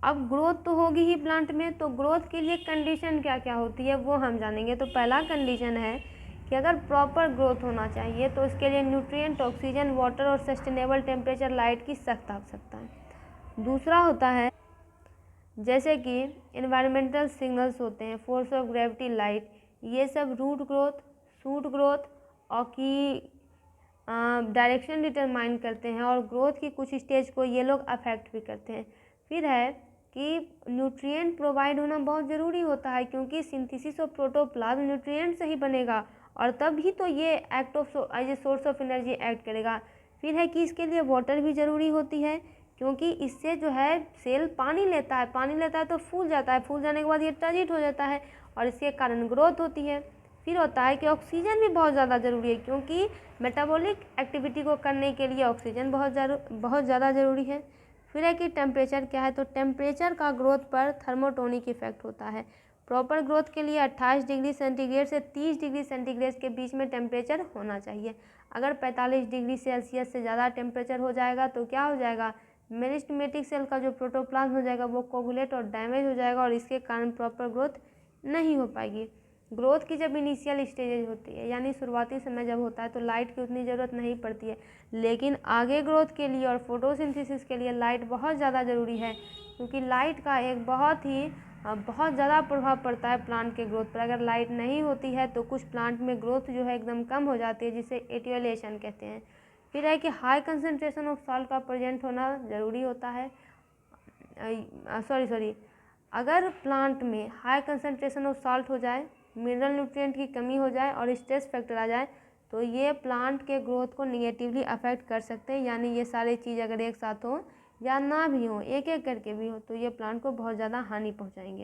अब ग्रोथ तो होगी ही प्लांट में, तो ग्रोथ के लिए कंडीशन क्या क्या होती है वो हम जानेंगे। तो पहला कंडीशन है कि अगर प्रॉपर ग्रोथ होना चाहिए तो इसके लिए न्यूट्रिएंट, ऑक्सीजन, वाटर और सस्टेनेबल टेम्परेचर, लाइट की सख्त आवश्यकता है। दूसरा होता है जैसे कि इन्वायरमेंटल सिग्नल्स होते हैं, फोर्स ऑफ ग्रेविटी, लाइट, ये सब रूट ग्रोथ, शूट ग्रोथ और की डायरेक्शन डिटरमाइन करते हैं और ग्रोथ की कुछ स्टेज को ये लोग अफेक्ट भी करते हैं। फिर है कि न्यूट्रिएंट प्रोवाइड होना बहुत ज़रूरी होता है, क्योंकि सिंथेसिस ऑफ प्रोटोप्लाज्म न्यूट्रिएंट से ही बनेगा और तब ही तो ये act of as a source of energy act करेगा। फिर है कि इसके लिए वाटर भी ज़रूरी होती है, क्योंकि इससे जो है सेल पानी लेता है तो फूल जाता है, फूल जाने के बाद ये टर्जिट हो जाता है और इसके कारण ग्रोथ होती है। फिर होता है कि ऑक्सीजन भी बहुत ज़्यादा ज़रूरी है, क्योंकि मेटाबॉलिक एक्टिविटी को करने के लिए ऑक्सीजन बहुत ज़्यादा ज़रूरी है। फिर है कि टेम्परेचर क्या है, तो टेम्परेचर का ग्रोथ पर थर्मोटोनिक इफेक्ट होता है। प्रॉपर ग्रोथ के लिए 28 डिग्री सेंटीग्रेड से 30 डिग्री सेंटीग्रेड के बीच में टेम्परेचर होना चाहिए। अगर 45 डिग्री सेल्सियस से ज़्यादा टेम्परेचर हो जाएगा तो क्या हो जाएगा, मेरिस्टेमेटिक सेल का जो प्रोटोप्लाज्म हो जाएगा वो कोगुलेट और डैमेज हो जाएगा और इसके कारण प्रॉपर ग्रोथ नहीं हो पाएगी। ग्रोथ की जब इनिशियल स्टेजेज होती है, यानी शुरुआती समय जब होता है, तो लाइट की उतनी ज़रूरत नहीं पड़ती है, लेकिन आगे ग्रोथ के लिए और फोटोसिंथेसिस के लिए लाइट बहुत ज़्यादा ज़रूरी है, क्योंकि लाइट का एक बहुत ज़्यादा प्रभाव पड़ता है प्लांट के ग्रोथ पर। अगर लाइट नहीं होती है तो कुछ प्लांट में ग्रोथ जो है एकदम कम हो जाती है, जिसे एटियोलेशन कहते हैं। फिर है कि हाई कंसनट्रेशन ऑफ सॉल्ट का प्रेजेंट होना ज़रूरी होता है। अगर प्लांट में हाई कंसनट्रेशन ऑफ सॉल्ट हो जाए, मिनरल न्यूट्रिएंट की कमी हो जाए और स्ट्रेस फैक्टर आ जाए तो ये प्लांट के ग्रोथ को निगेटिवली अफेक्ट कर सकते हैं। यानी ये सारी चीज़ अगर एक साथ हो या ना भी हो, एक एक करके भी हो, तो ये प्लांट को बहुत ज़्यादा हानि पहुंचाएंगे।